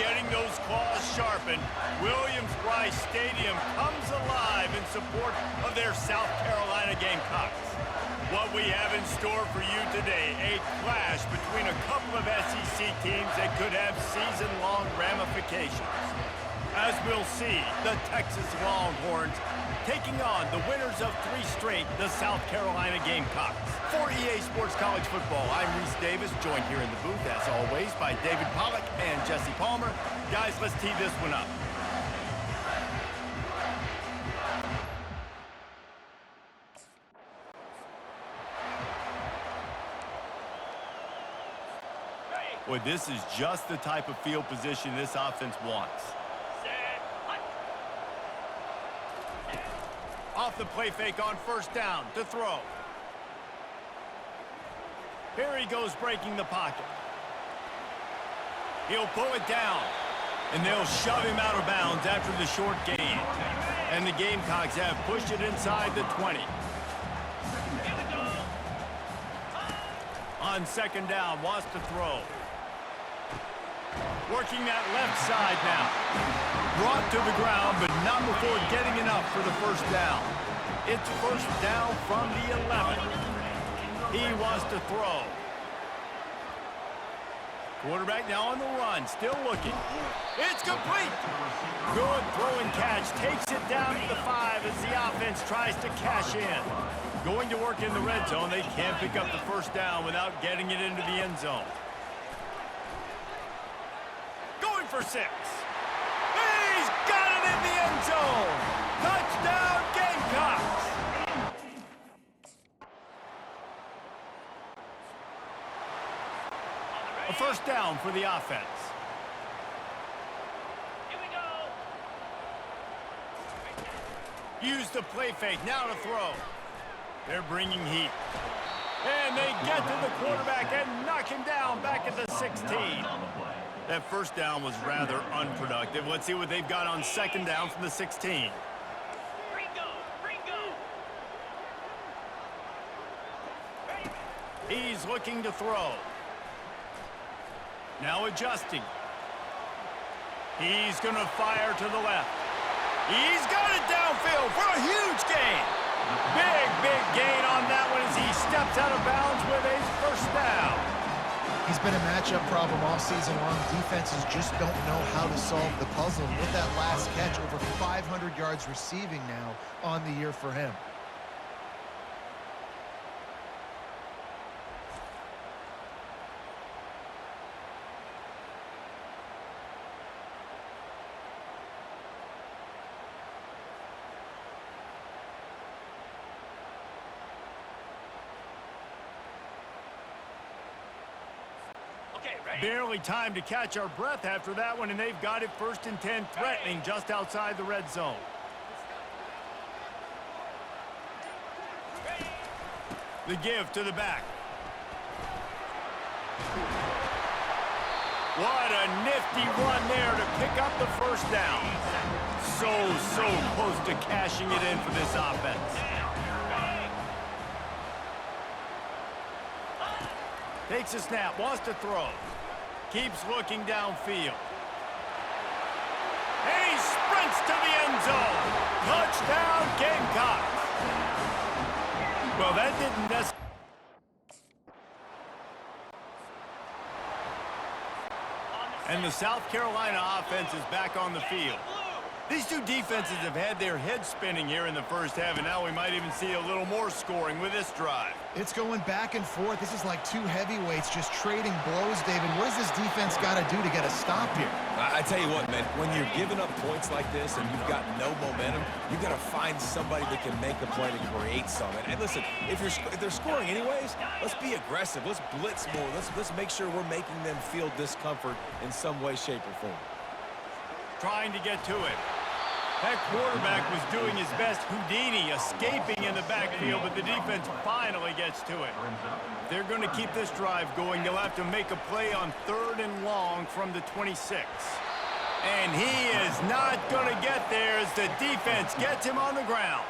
getting those claws sharpened, Williams-Brice Stadium comes alive in support of their South Carolina Gamecocks. What we have in store for you today, a clash between a couple of SEC teams that could have season-long ramifications. As we'll see, the Texas Longhorns taking on the winners of 3 straight, the South Carolina Gamecocks. For EA Sports College Football, I'm Reese Davis, joined here in the booth, as always, by David Pollack and Jesse Palmer. Guys, let's tee this one up. Boy, this is just the type of field position this offense wants. Off the play fake on first down to throw. Here he goes breaking the pocket. He'll pull it down, and they'll shove him out of bounds after the short gain. And the Gamecocks have pushed it inside the 20. On second down, wants to throw. Working that left side now. Brought to the ground, but not before getting enough for the first down. It's first down from the 11. He wants to throw. Quarterback now on the run, still looking. It's complete. Good throw and catch. Takes it down to the 5 as the offense tries to cash in. Going to work in the red zone. They can't pick up the first down without getting it into the end zone. Going for 6. He's got it in the end zone. Touchdown, Gamecocks. A first down for the offense. Here we go. Use the play fake, now to throw. They're bringing heat. And they get to the quarterback and knock him down back at the 16. That first down was rather unproductive. Let's see what they've got on second down from the 16. He's looking to throw. Now adjusting. He's going to fire to the left. He's got it downfield for a huge gain. Big gain on that one as he steps out of bounds with a first down. He's been a matchup problem all season long. Defenses just don't know how to solve the puzzle. With that last catch, over 500 yards receiving now on the year for him. Barely time to catch our breath after that one, and they've got it first and 10, threatening just outside the red zone. The give to the back. What a nifty run there to pick up the first down. So close to cashing it in for this offense. Takes a snap, wants to throw. Keeps looking downfield. And he sprints to the end zone. Touchdown, Gamecocks. Well, that didn't necessarily. And the South Carolina offense is back on the field. These two defenses have had their heads spinning here in the first half, and now we might even see a little more scoring with this drive. It's going back and forth. This is like two heavyweights just trading blows, David. What does this defense got to do to get a stop here? I tell you what, man, when you're giving up points like this and you've got no momentum, you've got to find somebody that can make a play to create something. And listen, if they're scoring anyways, let's be aggressive. Let's blitz more. Let's make sure we're making them feel discomfort in some way, shape, or form. Trying to get to it. That quarterback was doing his best Houdini, escaping in the backfield, but the defense finally gets to it. If they're going to keep this drive going, they'll have to make a play on 3rd and long from the 26. And he is not going to get there as the defense gets him on the ground.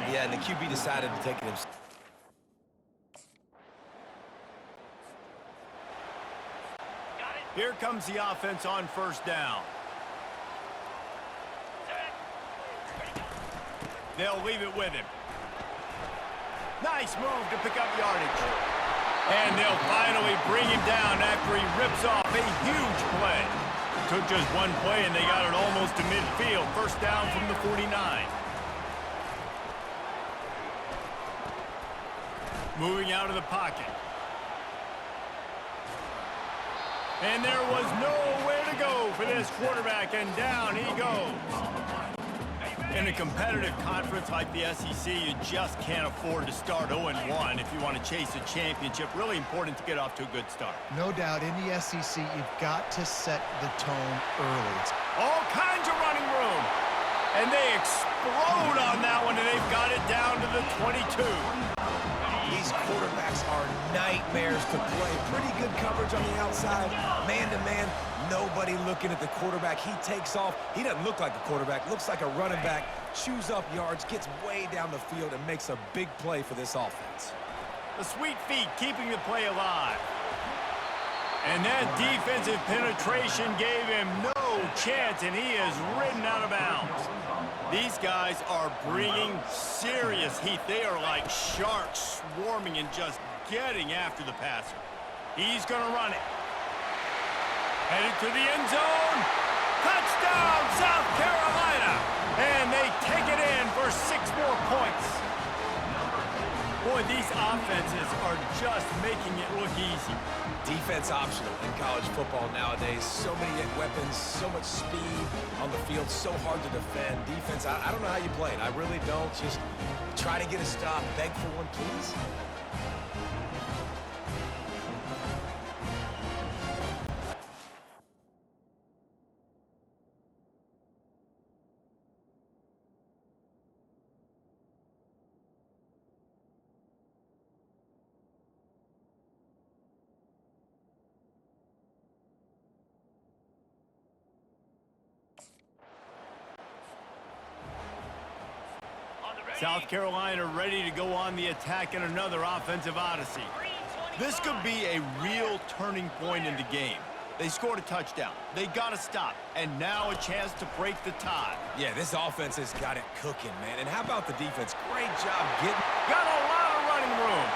Yeah, and the QB decided to take it himself. Here comes the offense on first down. They'll leave it with him. Nice move to pick up yardage. And they'll finally bring him down after he rips off a huge play. Took just one play, and they got it almost to midfield. First down from the 49. Moving out of the pocket. And there was nowhere to go for this quarterback, and down he goes. In a competitive conference like the SEC, you just can't afford to start 0-1 if you want to chase a championship. Really important to get off to a good start. No doubt, in the SEC, you've got to set the tone early. All kinds of running room. And they explode on that one, and they've got it down to the 22. These quarterbacks are nightmares to play. Pretty good coverage on the outside, man-to-man. Nobody looking at the quarterback. He takes off. He doesn't look like a quarterback. Looks like a running back. Chews up yards, gets way down the field, and makes a big play for this offense. The sweet feet keeping the play alive. And that defensive penetration gave him no chance, and he is ridden out of bounds. These guys are bringing serious heat. They are like sharks swarming and just getting after the passer. He's going to run it. Headed to the end zone. Touchdown, South Carolina. And they take it in for 6 more points. Boy, these offenses are just making it look easy. Defense optional in college football nowadays. So many weapons, so much speed on the field, so hard to defend. Defense, I don't know how you play it. I really don't. Just try to get a stop, beg for one, please. South Carolina ready to go on the attack in another offensive odyssey. This could be a real turning point in the game. They scored a touchdown. They got to stop. And now a chance to break the tie. Yeah, this offense has got it cooking, man. And how about the defense? Great job getting... Got a lot of running room.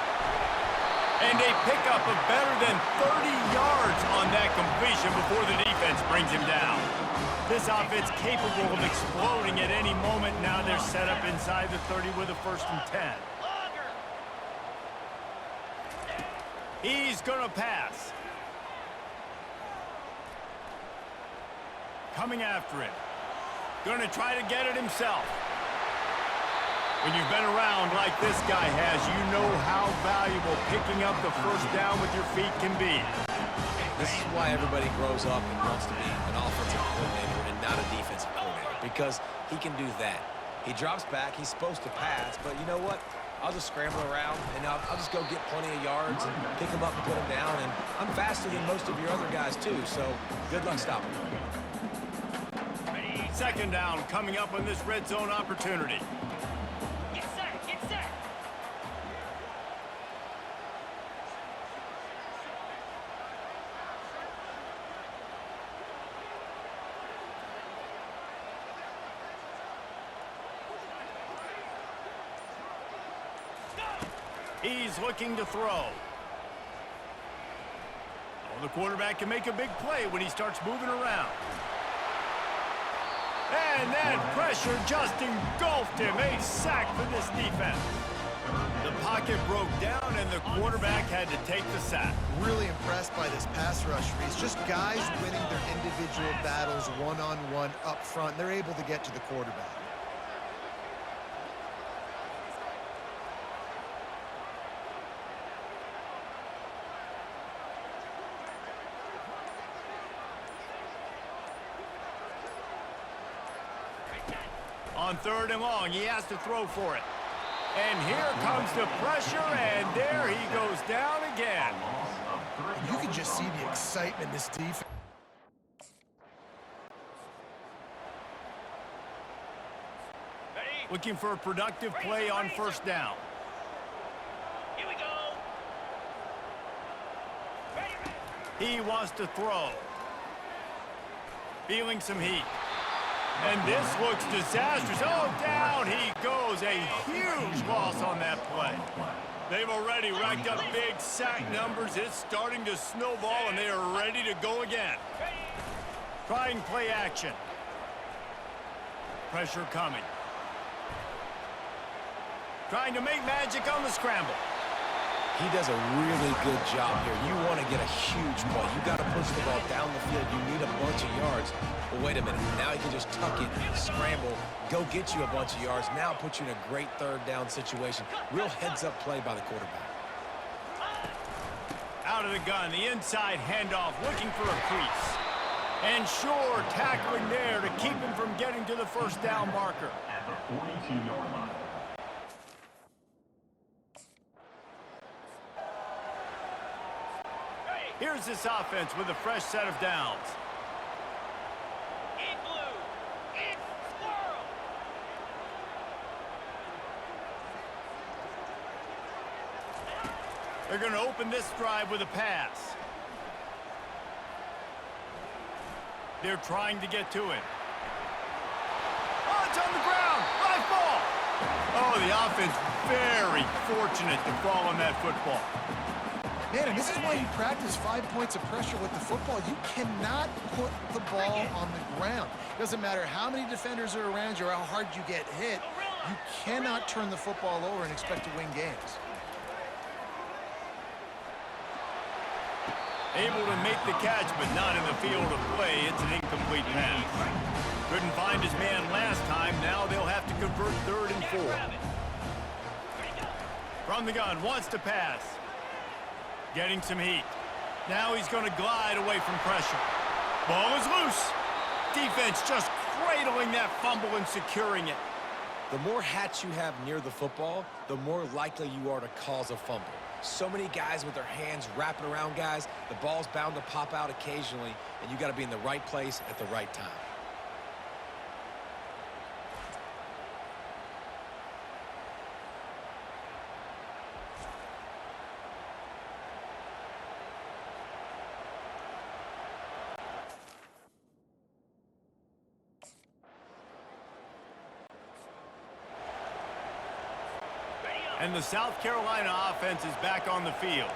And they pick up a better than 30 yards on that completion before the defense brings him down. This offense capable of exploding at any moment. Now they're set up inside the 30 with a 1st and 10. He's going to pass. Coming after it. Going to try to get it himself. When you've been around like this guy has, you know how valuable picking up the first down with your feet can be. This is why everybody grows up and wants to be an offensive coordinator and not a defensive coordinator, because he can do that. He drops back, he's supposed to pass, but you know what? I'll just scramble around, and I'll just go get plenty of yards and pick him up and put him down, and I'm faster than most of your other guys, too, so good luck stopping him. 2nd down coming up on this red zone opportunity. Get set, get set. He's looking to throw. Oh, the quarterback can make a big play when he starts moving around. And that pressure just engulfed him. A sack for this defense. The pocket broke down, and the quarterback had to take the sack. Really impressed by this pass rush, Reese. Just guys winning their individual battles one-on-one up front. They're able to get to the quarterback. On 3rd and long, he has to throw for it. And here comes the pressure, and there he goes down again. You can just see the excitement in this defense. Looking for a productive play on 1st down. Here we go. Ready. He wants to throw. feeling some heat. And this looks disastrous. Oh, down he goes. A huge loss on that play. They've already racked up big sack numbers. It's starting to snowball, and they are ready to go again. Trying play action. Pressure coming. Trying to make magic on the scramble. He does a really good job here. You want to get a huge play. You got to push the ball down the field. You need a bunch of yards. But wait a minute. Now he can just tuck it, scramble, go get you a bunch of yards. Now put you in a great third down situation. Real heads-up play by the quarterback. Out of the gun, the inside handoff, looking for a crease. And sure, tackling there to keep him from getting to the first down marker. At the 42-yard line. Here's this offense with a fresh set of downs. In blue, it's squirrel. They're going to open this drive with a pass. They're trying to get to it. Oh, it's on the ground. High ball. Oh, the offense very fortunate to fall on that football. Man, and this is why you practice 5 points of pressure with the football. You cannot put the ball on the ground. Doesn't matter how many defenders are around you or how hard you get hit. You cannot turn the football over and expect to win games. Able to make the catch, but not in the field of play. It's an incomplete pass. Couldn't find his man last time. Now they'll have to convert 3rd and 4. From the gun, wants to pass. Getting some heat. Now he's going to glide away from pressure. Ball is loose. Defense just cradling that fumble and securing it. The more hats you have near the football, the more likely you are to cause a fumble. So many guys with their hands wrapping around guys, the ball's bound to pop out occasionally, and you got to be in the right place at the right time. And the South Carolina offense is back on the field.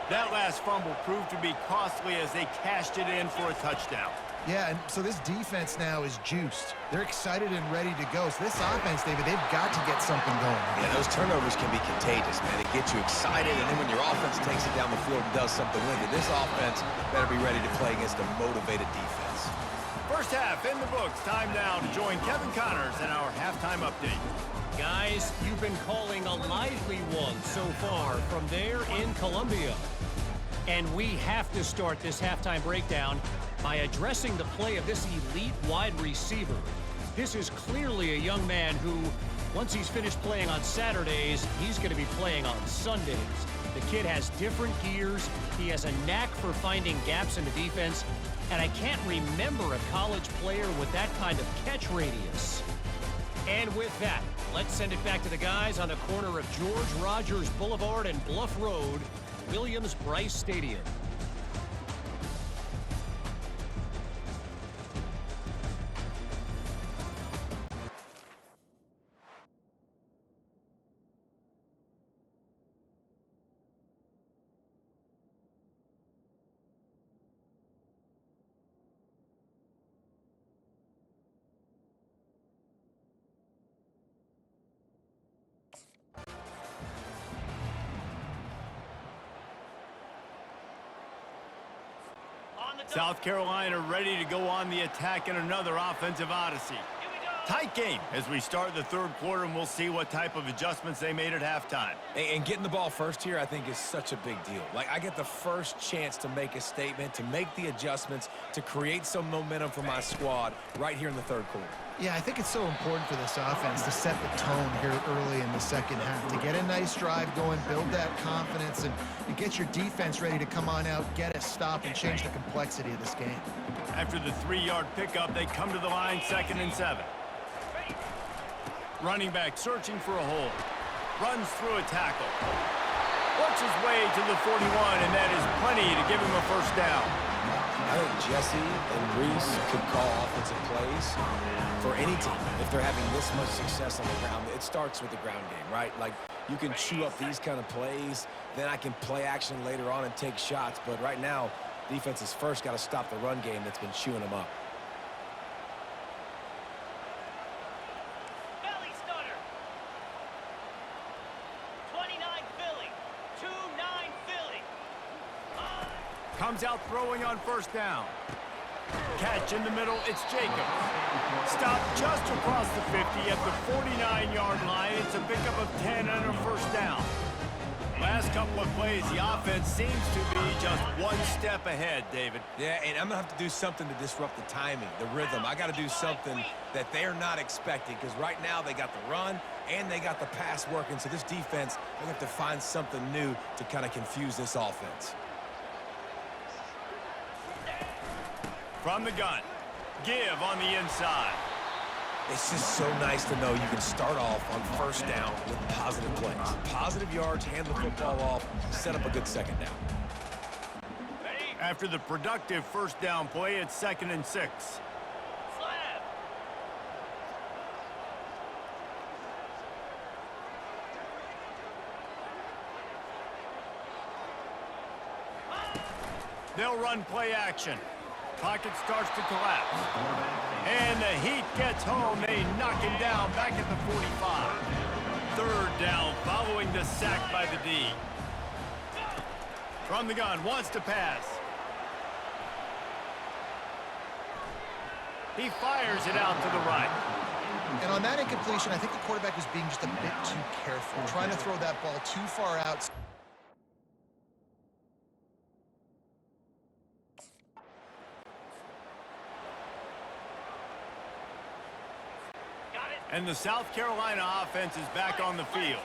That last fumble proved to be costly as they cashed it in for a touchdown. Yeah, and so this defense now is juiced. They're excited and ready to go. So this offense, David, they've got to get something going. Yeah, those turnovers can be contagious, man. It gets you excited, and then when your offense takes it down the field and does something with it, this offense better be ready to play against a motivated defense. First half in the books. Time now to join Kevin Connors in our halftime update. Guys, you've been calling a lively one so far from there in Columbia. And we have to start this halftime breakdown by addressing the play of this elite wide receiver. This is clearly a young man who, once he's finished playing on Saturdays, he's going to be playing on Sundays. The kid has different gears. He has a knack for finding gaps in the defense. And I can't remember a college player with that kind of catch radius. And with that, let's send it back to the guys on the corner of George Rogers Boulevard and Bluff Road, Williams-Brice Stadium. South Carolina ready to go on the attack in another offensive odyssey. Tight game as we start the third quarter, and we'll see what type of adjustments they made at halftime. And getting the ball first here, I think, is such a big deal. Like, I get the first chance to make a statement, to make the adjustments, to create some momentum for my squad right here in the third quarter. Yeah, I think it's so important for this offense to set the tone here early in the second half, to get a nice drive going, build that confidence, and get your defense ready to come on out, get a stop, and change the complexity of this game. After the 3-yard pickup, they come to the line 2nd and 7. Running back searching for a hole. Runs through a tackle. Works his way to the 41, and that is plenty to give him a first down. I think Jesse and Reese could call offensive plays for any team. If they're having this much success on the ground, it starts with the ground game, right? Like, you can chew up these kind of plays, then I can play action later on and take shots. But right now, defense has first got to stop the run game that's been chewing them up. Belly stunner. 29 Philly. 2-9 Philly. Comes out throwing on first down. Catch in the middle, it's Jacobs. Stop just across the 50 at the 49-yard line. It's a pickup of 10 and a first down. Last couple of plays, the offense seems to be just one step ahead, David. Yeah, and I'm going to have to do something to disrupt the timing, the rhythm. I got to do something that they're not expecting, because right now they got the run and they got the pass working. So this defense, they have to find something new to kind of confuse this offense. From the gun, give on the inside. It's just so nice to know you can start off on first down with positive plays. Positive yards, hand the football off, set up a good second down. After the productive first down play, it's 2nd and 6. Slab. They'll run play action. Pocket starts to collapse. And the Heat gets home. They knock him down back at the 45. 3rd down following the sack by the D. From the gun, wants to pass. He fires it out to the right. And on that incompletion, I think the quarterback was being just a bit too careful, trying to throw that ball too far out. And the South Carolina offense is back on the field.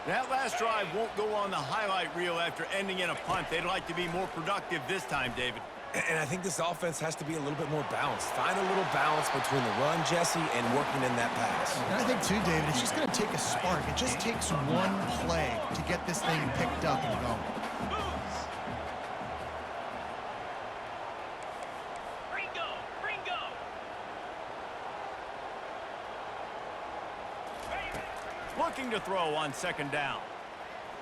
That last drive won't go on the highlight reel after ending in a punt. They'd like to be more productive this time, David. And I think this offense has to be a little bit more balanced. Find a little balance between the run, Jesse, and working in that pass. And I think, too, David, it's just going to take a spark. It just takes one play to get this thing picked up and going. Looking to throw on 2nd down.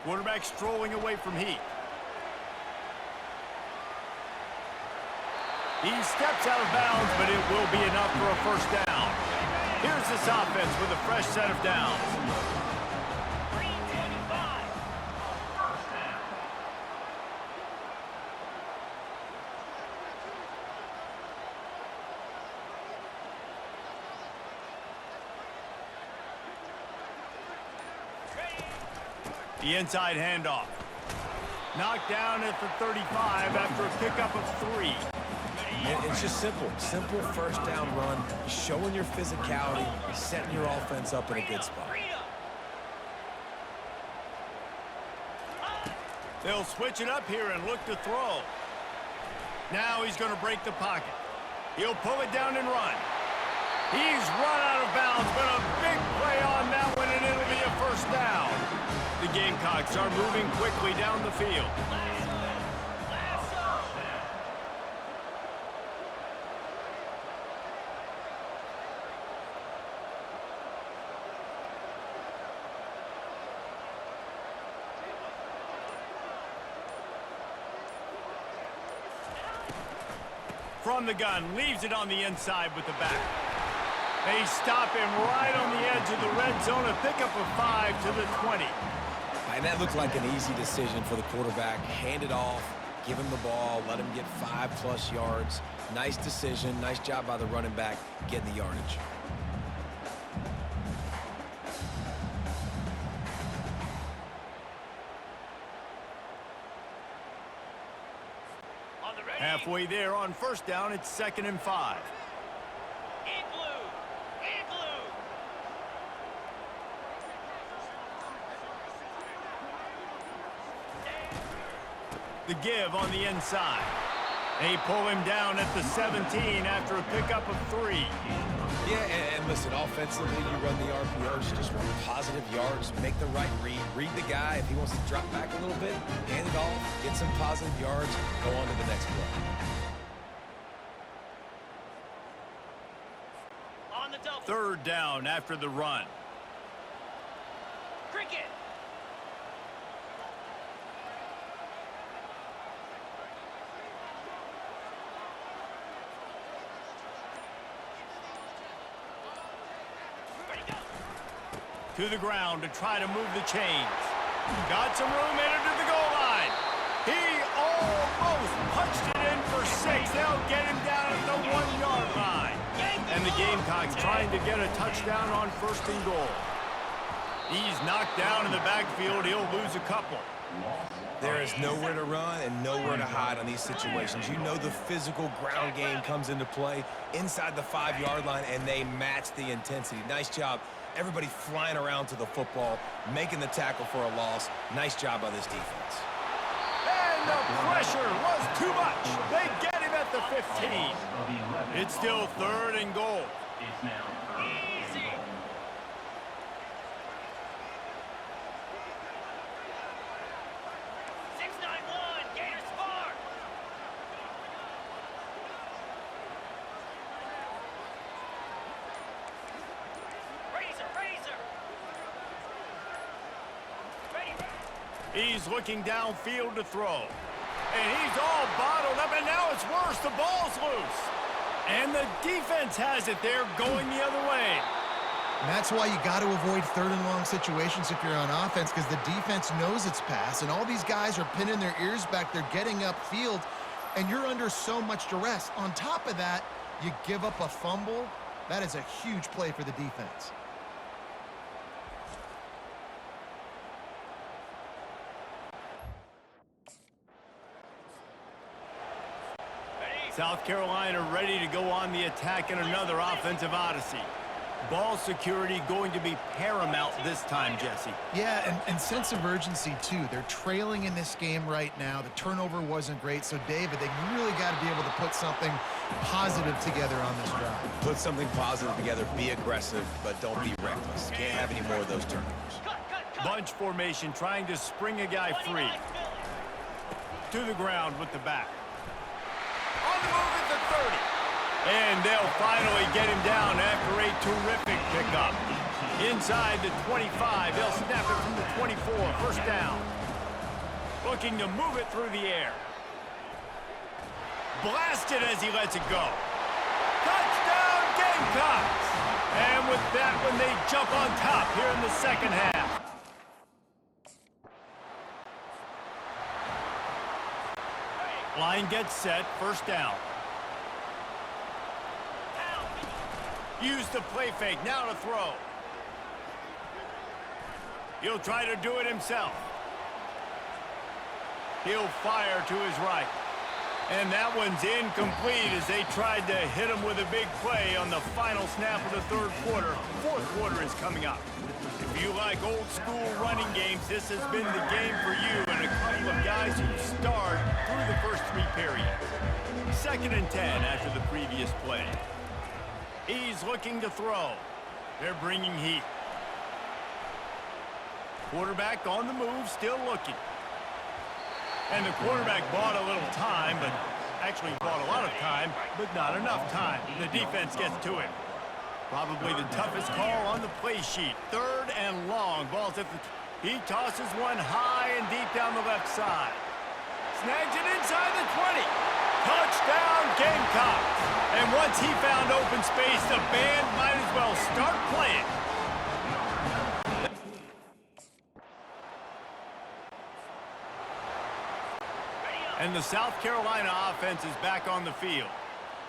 Quarterback strolling away from Heat. He steps out of bounds, but it will be enough for a first down. Here's this offense with a fresh set of downs. The inside handoff. Knocked down at the 35 after a pickup of 3. It's just simple. Simple first down run, showing your physicality, setting your offense up in a good spot. They'll switch it up here and look to throw. Now he's going to break the pocket. He'll pull it down and run. He's run out of bounds, but a big play on that one, and it'll be a first down. The Gamecocks are moving quickly down the field. From the gun, leaves it on the inside with the back. They stop him right on the edge of the red zone, a pickup of 5 to the 20. And that looked like an easy decision for the quarterback. Hand it off, give him the ball, let him get 5+ yards. Nice decision, nice job by the running back getting the yardage. Halfway there on first down, it's 2nd and 5. The give on the inside. They pull him down at the 17 after a pickup of 3. Yeah, and listen, offensively, you run the RPOs, just run positive yards, make the right read. Read the guy. If he wants to drop back a little bit, hand it off, get some positive yards, go on to the next play. On the double. Third down after the run. Cricket. Ready, go. To the ground to try to move the chains. Got some room, entered to the goal line. He almost punched it in for 6. They'll get him down at the 1-yard line. And the Gamecocks trying to get a touchdown on 1st and goal. He's knocked down in the backfield. He'll lose a couple. There is nowhere to run and nowhere to hide on these situations. You know the physical ground game comes into play inside the 5-yard line, and they match the intensity. Nice job. Everybody flying around to the football, making the tackle for a loss. Nice job by this defense. And the pressure was too much. They get him at the 15. It's still 3rd and goal. It's now Easy. Gators far. Razor. Ready. He's looking downfield to throw. And he's all bottled up, and now it's worse. The ball's loose. And the defense has it there going the other way. And that's why you got to avoid 3rd and long situations if you're on offense, because the defense knows it's pass, and all these guys are pinning their ears back. They're getting upfield, and you're under so much duress. On top of that, you give up a fumble. That is a huge play for the defense. South Carolina ready to go on the attack in another offensive odyssey. Ball security going to be paramount this time, Jesse. Yeah, and sense of urgency, too. They're trailing in this game right now. The turnover wasn't great. So, David, they really got to be able to put something positive together on this drive. Put something positive together, be aggressive, but don't be reckless. Can't have any more of those turnovers. Bunch formation trying to spring a guy free. To the ground with the back. On the move at the 30. And they'll finally get him down after a terrific pickup. Inside the 25, they'll snap it from the 24, 1st down. Looking to move it through the air. Blasted as he lets it go. Touchdown Gamecocks! And with that one, they jump on top here in the 2nd half. Line gets set, 1st down. Use the play fake, now to throw. He'll try to do it himself. He'll fire to his right. And that one's incomplete as they tried to hit him with a big play on the final snap of the 3rd quarter. 4th quarter is coming up. If you like old school running games, this has been the game for you and a couple of guys who starred through the first 3 periods. 2nd and 10 after the previous play. He's looking to throw. They're bringing heat. Quarterback on the move, still looking. And the quarterback bought a little time, but actually bought a lot of time, but not enough time. The defense gets to it. Probably the toughest call on the play sheet. 3rd and long. Ball's at the... He tosses one high and deep down the left side. Snags it inside the 20. Touchdown Gamecocks. And once he found open space, the band might as well start playing. And the South Carolina offense is back on the field.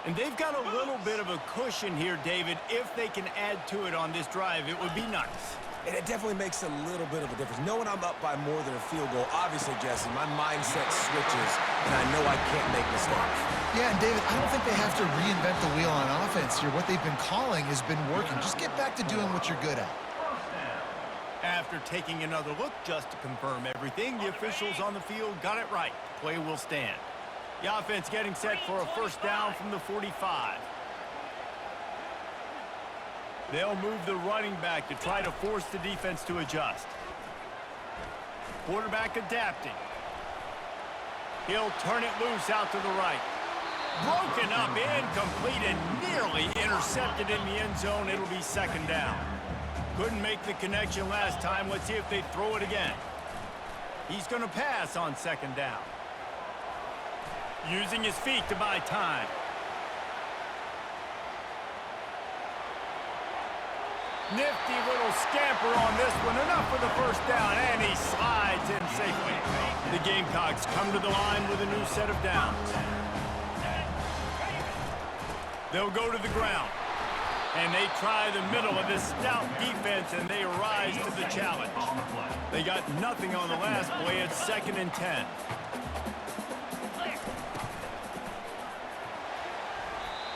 And they've got a little bit of a cushion here, David. If they can add to it on this drive, it would be nice. And it definitely makes a little bit of a difference. Knowing I'm up by more than a field goal, obviously, Jesse, my mindset switches, and I know I can't make mistakes. Yeah, and David, I don't think they have to reinvent the wheel on offense here. What they've been calling has been working. Just get back to doing what you're good at. After taking another look just to confirm everything, the officials on the field got it right. Play will stand. The offense getting set for a 1st down from the 45. They'll move the running back to try to force the defense to adjust. Quarterback adapting. He'll turn it loose out to the right. Broken up, incomplete, and nearly intercepted in the end zone. It'll be second down. Couldn't make the connection last time. Let's see if they throw it again. He's going to pass on second down. Using his feet to buy time. Nifty little scamper on this one. Enough for the first down, and he slides in safely. The Gamecocks come to the line with a new set of downs. They'll go to the ground. And they try the middle of this stout defense, and they rise to the challenge. They got nothing on the last play. It's 2nd and 10.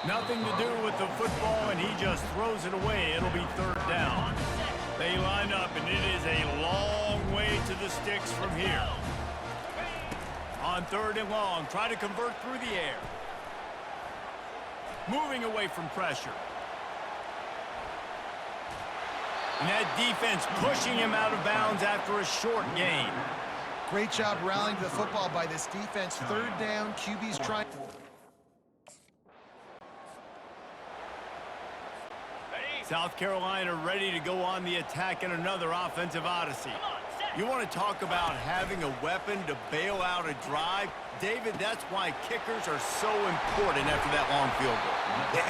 Nothing to do with the football, and he just throws it away. It'll be 3rd down. They line up, and it is a long way to the sticks from here. On 3rd and long, try to convert through the air. Moving away from pressure. And that defense pushing him out of bounds after a short gain. Great job rallying to the football by this defense. 3rd down, QB's trying. South Carolina ready to go on the attack in another offensive odyssey. You want to talk about having a weapon to bail out a drive? David, that's why kickers are so important after that long field goal.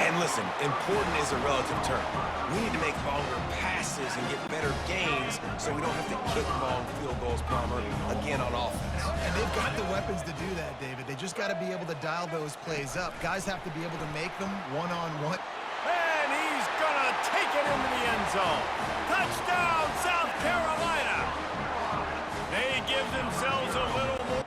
And listen, important is a relative term. We need to make longer passes and get better gains so we don't have to kick long field goals, Palmer, again on offense. And they've got the weapons to do that, David. They just got to be able to dial those plays up. Guys have to be able to make them one-on-one. And he's going to take it into the end zone. Touchdown, South Carolina! They give themselves a little more.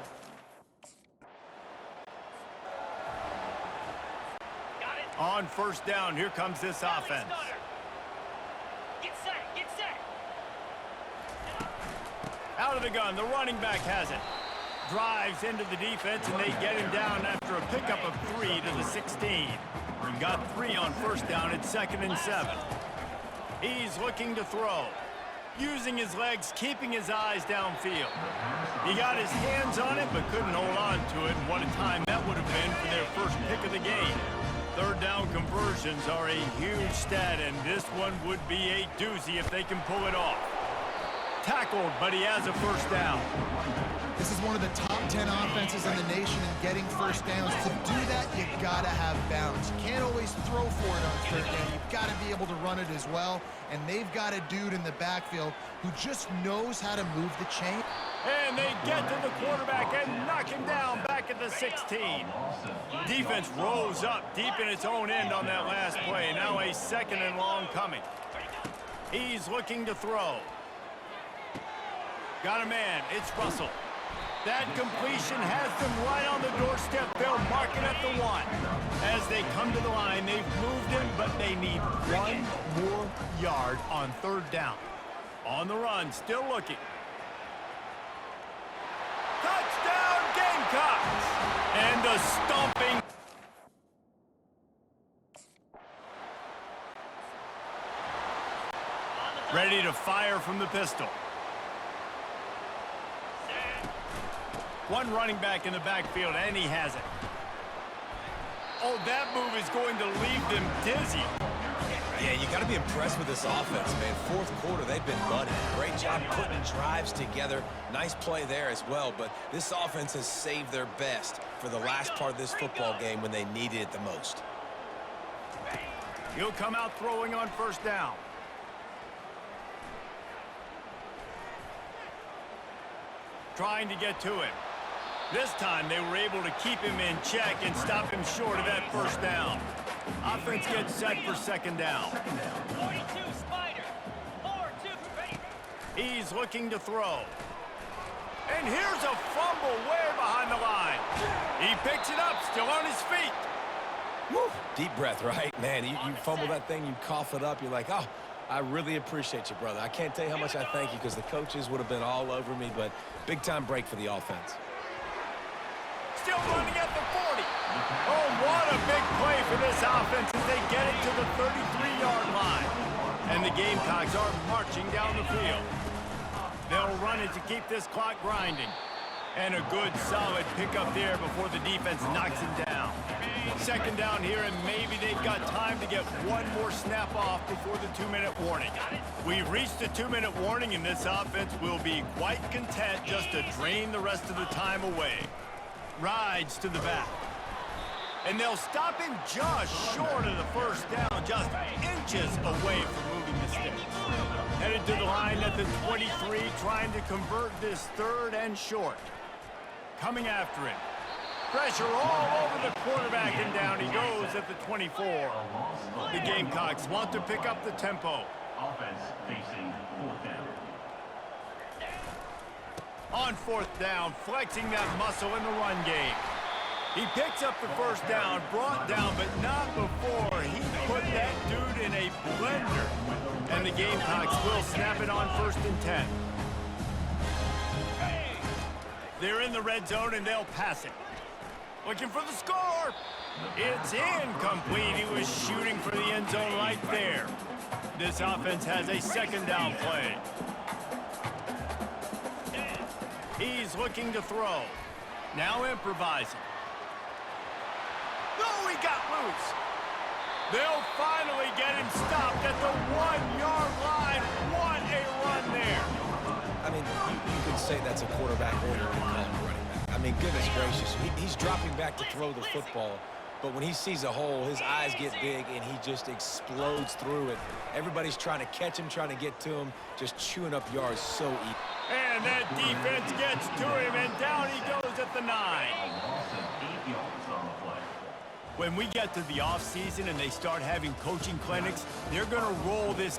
On 1st down, here comes this offense. Get set, get set. Out of the gun, the running back has it. Drives into the defense, and they get him down after a pickup of 3 to the 16. Got 3 on 1st down. It's 2nd and 7. He's looking to throw. Using his legs, keeping his eyes downfield. He got his hands on it, but couldn't hold on to it. And what a time that would have been for their first pick of the game. 3rd down conversions are a huge stat, and this one would be a doozy if they can pull it off. Tackled, but he has a 1st down. This is one of the top 10 offenses in the nation in getting 1st downs. To do that, you gotta have balance. You can't always throw for it on 3rd down. You've got to be able to run it as well. And they've got a dude in the backfield who just knows how to move the chain. And they get to the quarterback and knock him down back at the 16. Defense rose up deep in its own end on that last play. Now a 2nd and long coming. He's looking to throw. Got a man. It's Russell. That completion has them right on the doorstep. They'll mark it at the 1. As they come to the line, they've moved him, but they need 1 more yard on 3rd down. On the run, still looking. Touchdown, Gamecocks! And the stomping. Ready to fire from the pistol. One running back in the backfield, and he has it. Oh, that move is going to leave them dizzy. Yeah, you got to be impressed with this offense, man. 4th quarter, they've been muddy. Great job putting drives together. Nice play there as well, but this offense has saved their best for the last part of this football game when they needed it the most. He'll come out throwing on 1st down. Trying to get to him. This time they were able to keep him in check and stop him short of that 1st down. Offense gets set for 2nd down. 42 Spider. 4-2 ready. He's looking to throw. And here's a fumble way behind the line. He picks it up, still on his feet. Woo. Deep breath, right? Man, you fumble that thing, you cough it up, you're like, oh, I really appreciate you, brother. I can't tell you how much I thank you because the coaches would have been all over me, but big-time break for the offense. Still running at the 40. Oh, what a big play for this offense as they get it to the 33-yard line. And the Gamecocks are marching down the field. They'll run it to keep this clock grinding. And a good, solid pickup there before the defense knocks him down. Second down here, and maybe they've got time to get one more snap off before the 2-minute warning. We've reached the 2-minute warning, and this offense will be quite content just to drain the rest of the time away. Rides to the back. And they'll stop him just short of the first down, just inches away from moving the sticks. Headed to the line at the 23, trying to convert this 3rd and short. Coming after him. Pressure all over the quarterback, and down he goes at the 24. The Gamecocks want to pick up the tempo. Offense facing 4th down. On 4th down, flexing that muscle in the run game. He picks up the first down, brought down, but not before he put that dude in a blender. And the Gamecocks will snap it on 1st and 10. They're in the red zone, and they'll pass it. Looking for the score. It's incomplete. He was shooting for the end zone right there. This offense has a 2nd down play. He's looking to throw. Now improvising. Oh, he got loose. They'll finally get him stopped at the 1-yard line. What a run there. I mean, you could say that's a quarterback or you could call him a running back. I mean, goodness gracious, he's dropping back to throw the football, but when he sees a hole, his eyes get big, and he just explodes through it. Everybody's trying to catch him, trying to get to him, just chewing up yards so easy. And that defense gets to him, and down he goes at the 9. Loss of 8 yards on the play. When we get to the offseason and they start having coaching clinics, they're going to roll this